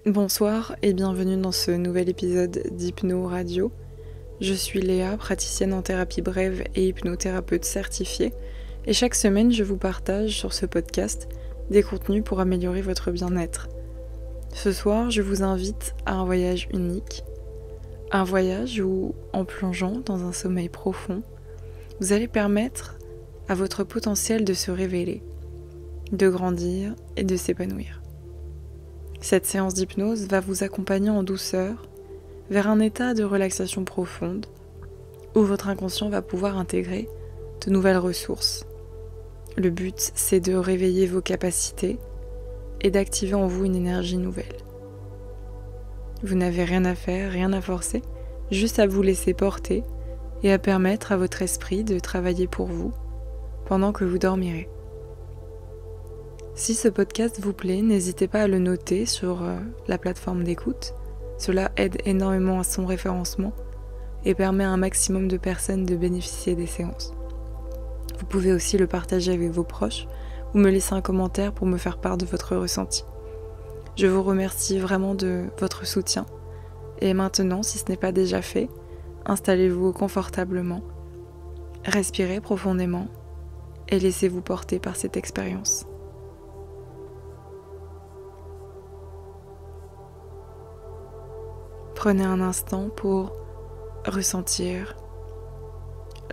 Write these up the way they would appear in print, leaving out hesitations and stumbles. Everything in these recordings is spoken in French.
Bonsoir et bienvenue dans ce nouvel épisode d'Hypno Radio. Je suis Léa, praticienne en thérapie brève et hypnothérapeute certifiée, et chaque semaine je vous partage sur ce podcast des contenus pour améliorer votre bien-être. Ce soir, je vous invite à un voyage unique, un voyage où, en plongeant dans un sommeil profond, vous allez permettre à votre potentiel de se révéler, de grandir et de s'épanouir. Cette séance d'hypnose va vous accompagner en douceur vers un état de relaxation profonde où votre inconscient va pouvoir intégrer de nouvelles ressources. Le but, c'est de réveiller vos capacités et d'activer en vous une énergie nouvelle. Vous n'avez rien à faire, rien à forcer, juste à vous laisser porter et à permettre à votre esprit de travailler pour vous pendant que vous dormirez. Si ce podcast vous plaît, n'hésitez pas à le noter sur la plateforme d'écoute. Cela aide énormément à son référencement et permet à un maximum de personnes de bénéficier des séances. Vous pouvez aussi le partager avec vos proches ou me laisser un commentaire pour me faire part de votre ressenti. Je vous remercie vraiment de votre soutien. Et maintenant, si ce n'est pas déjà fait, installez-vous confortablement, respirez profondément et laissez-vous porter par cette expérience. Prenez un instant pour ressentir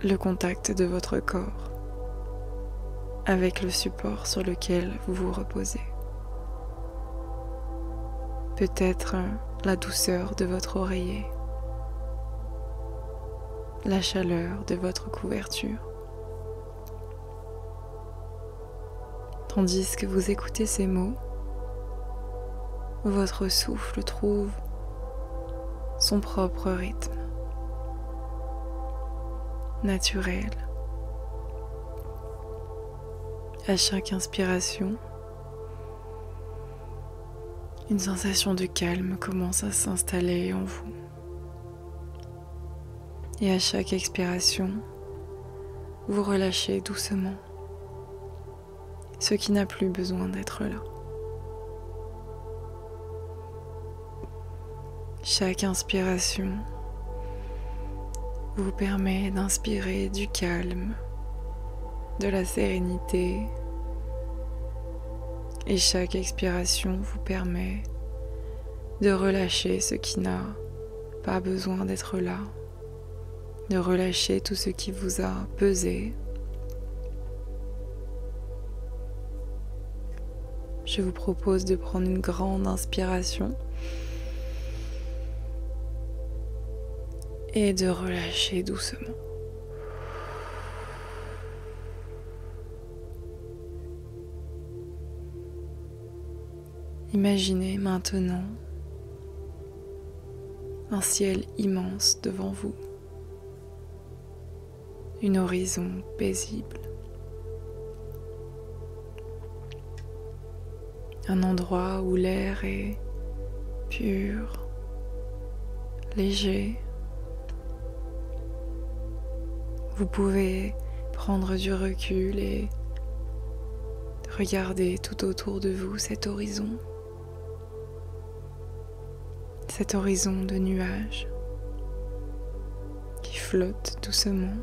le contact de votre corps avec le support sur lequel vous vous reposez. Peut-être la douceur de votre oreiller, la chaleur de votre couverture. Tandis que vous écoutez ces mots, votre souffle trouve son propre rythme, naturel. À chaque inspiration, une sensation de calme commence à s'installer en vous. Et à chaque expiration, vous relâchez doucement ce qui n'a plus besoin d'être là. Chaque inspiration vous permet d'inspirer du calme, de la sérénité, et chaque expiration vous permet de relâcher ce qui n'a pas besoin d'être là, de relâcher tout ce qui vous a pesé. Je vous propose de prendre une grande inspiration et de relâcher doucement. Imaginez maintenant un ciel immense devant vous, une horizon paisible, un endroit où l'air est pur, léger. Vous pouvez prendre du recul et regarder tout autour de vous cet horizon de nuages qui flotte doucement.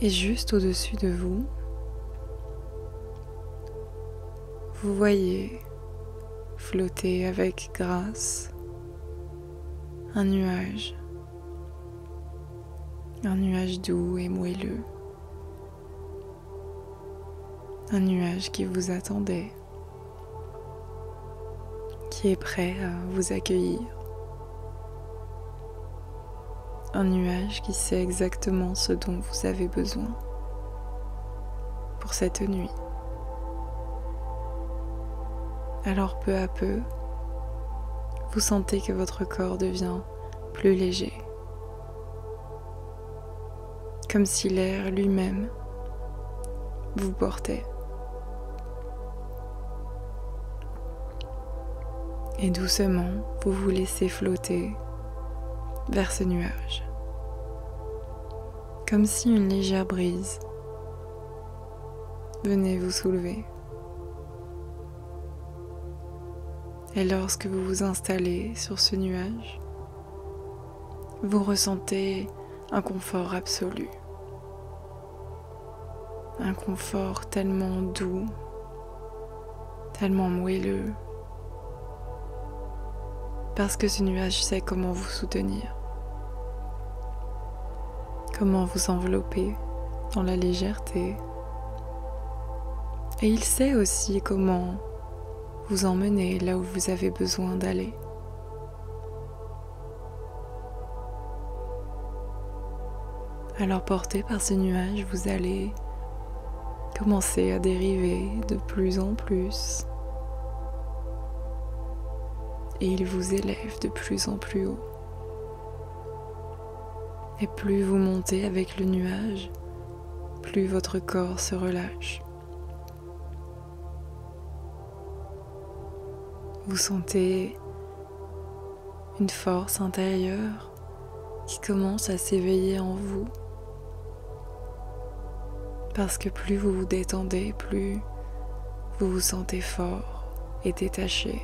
Et juste au-dessus de vous, vous voyez flotter avec grâce un nuage doux et moelleux, un nuage qui vous attendait, qui est prêt à vous accueillir, un nuage qui sait exactement ce dont vous avez besoin pour cette nuit. Alors peu à peu, vous sentez que votre corps devient plus léger, comme si l'air lui-même vous portait. Et doucement, vous vous laissez flotter vers ce nuage, comme si une légère brise venez vous soulever. Et lorsque vous vous installez sur ce nuage, vous ressentez un confort absolu. Un confort tellement doux, tellement moelleux, parce que ce nuage sait comment vous soutenir, comment vous envelopper dans la légèreté. Et il sait aussi comment vous emmener là où vous avez besoin d'aller. Alors porté par ce nuage, vous allez commencer à dériver de plus en plus. Et il vous élève de plus en plus haut. Et plus vous montez avec le nuage, plus votre corps se relâche. Vous sentez une force intérieure qui commence à s'éveiller en vous. Parce que plus vous vous détendez, plus vous vous sentez fort et détaché.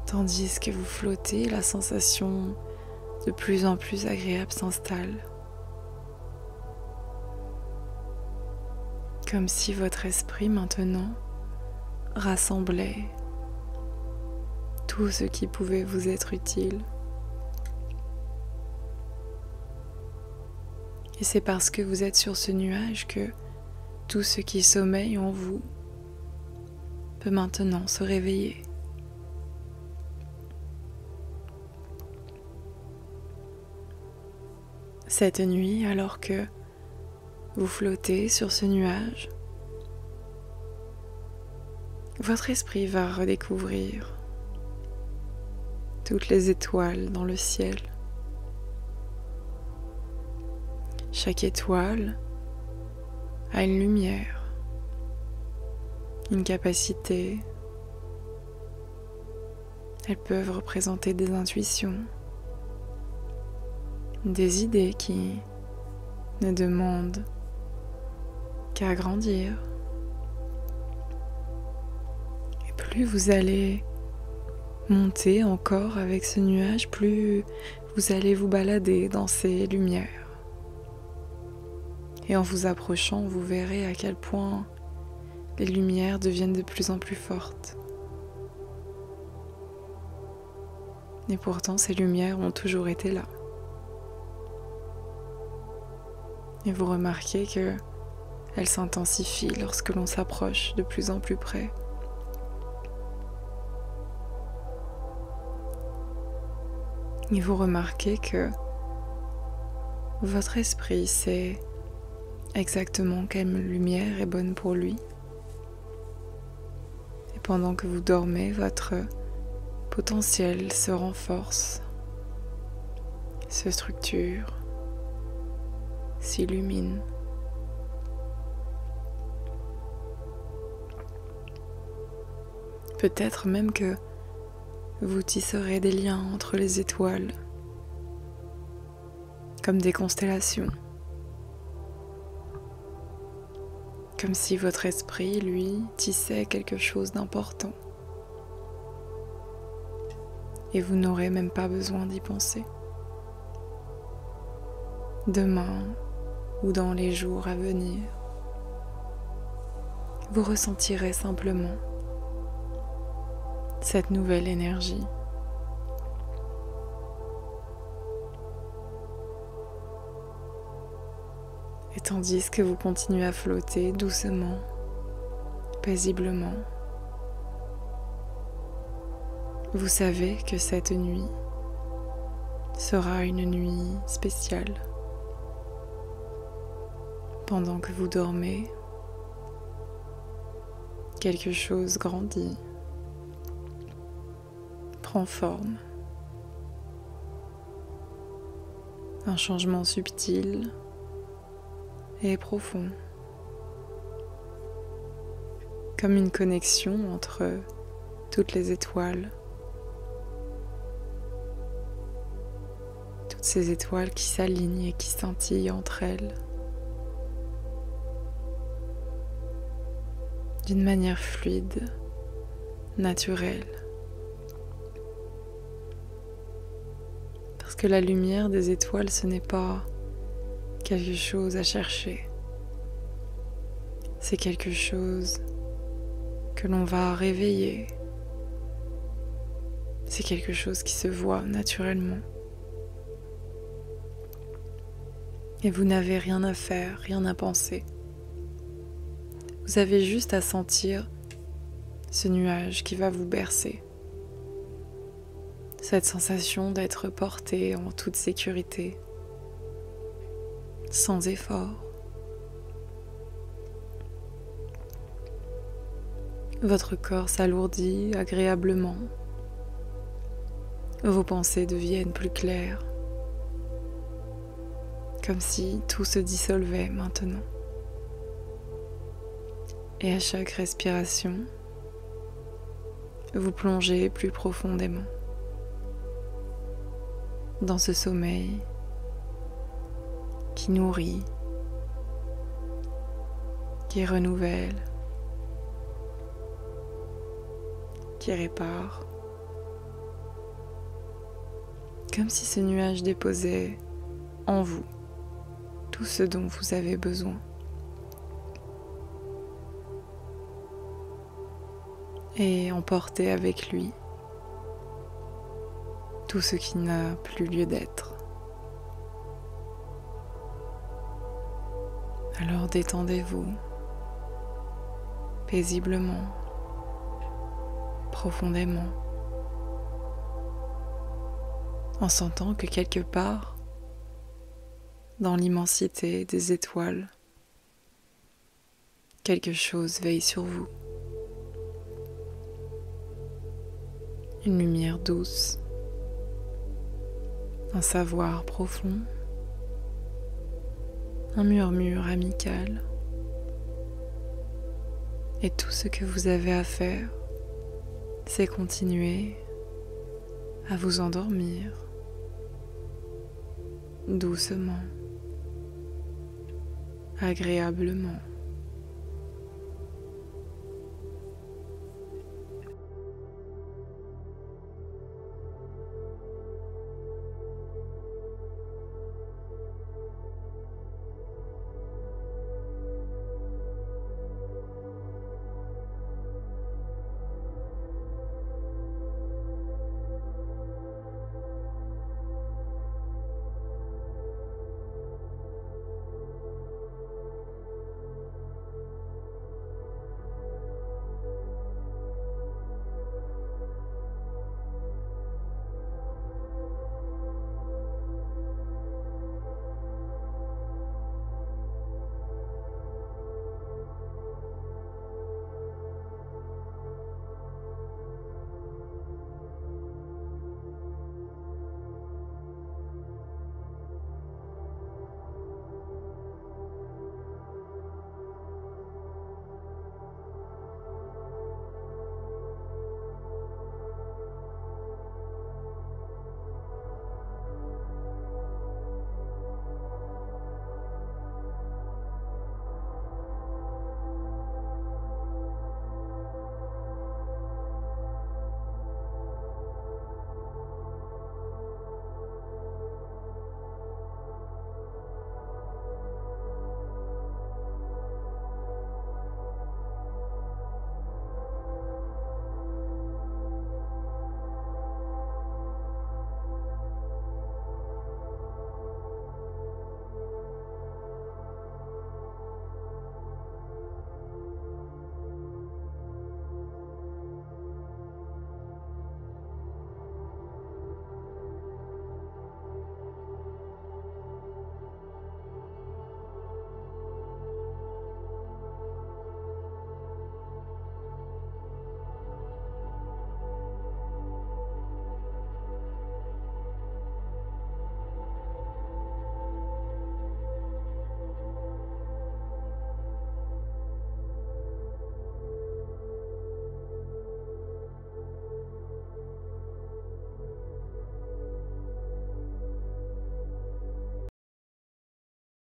Tandis que vous flottez, la sensation de plus en plus agréable s'installe. Comme si votre esprit maintenant rassemblait tout ce qui pouvait vous être utile. Et c'est parce que vous êtes sur ce nuage que tout ce qui sommeille en vous peut maintenant se réveiller. Cette nuit, alors que vous flottez sur ce nuage, votre esprit va redécouvrir toutes les étoiles dans le ciel. Chaque étoile a une lumière, une capacité. Elles peuvent représenter des intuitions, des idées qui ne demandent qu'à grandir. Et plus vous allez monter encore avec ce nuage, plus vous allez vous balader dans ces lumières. Et en vous approchant, vous verrez à quel point les lumières deviennent de plus en plus fortes. Et pourtant, ces lumières ont toujours été là. Et vous remarquez qu'elles s'intensifient lorsque l'on s'approche de plus en plus près. Et vous remarquez que votre esprit sait exactement quelle lumière est bonne pour lui. Et pendant que vous dormez, votre potentiel se renforce, se structure, s'illumine. Peut-être même que vous tisserez des liens entre les étoiles, comme des constellations. Comme si votre esprit, lui, tissait quelque chose d'important. Et vous n'aurez même pas besoin d'y penser. Demain ou dans les jours à venir, vous ressentirez simplement cette nouvelle énergie. Et tandis que vous continuez à flotter doucement, paisiblement, vous savez que cette nuit sera une nuit spéciale. Pendant que vous dormez, quelque chose grandit, prend forme. Un changement subtil et profond, comme une connexion entre toutes les étoiles, toutes ces étoiles qui s'alignent et qui scintillent entre elles d'une manière fluide, naturelle. Parce que la lumière des étoiles, ce n'est pas quelque chose à chercher. C'est quelque chose que l'on va réveiller. C'est quelque chose qui se voit naturellement. Et vous n'avez rien à faire, rien à penser. Vous avez juste à sentir ce nuage qui va vous bercer. Cette sensation d'être porté en toute sécurité, sans effort. Votre corps s'alourdit agréablement. Vos pensées deviennent plus claires, comme si tout se dissolvait maintenant. Et à chaque respiration, vous plongez plus profondément dans ce sommeil qui nourrit, qui renouvelle, qui répare, comme si ce nuage déposait en vous tout ce dont vous avez besoin. Et emportait avec lui tout ce qui n'a plus lieu d'être. Alors détendez-vous paisiblement, profondément, en sentant que quelque part, dans l'immensité des étoiles, quelque chose veille sur vous. Une lumière douce, un savoir profond, un murmure amical. Et tout ce que vous avez à faire, c'est continuer à vous endormir doucement, agréablement.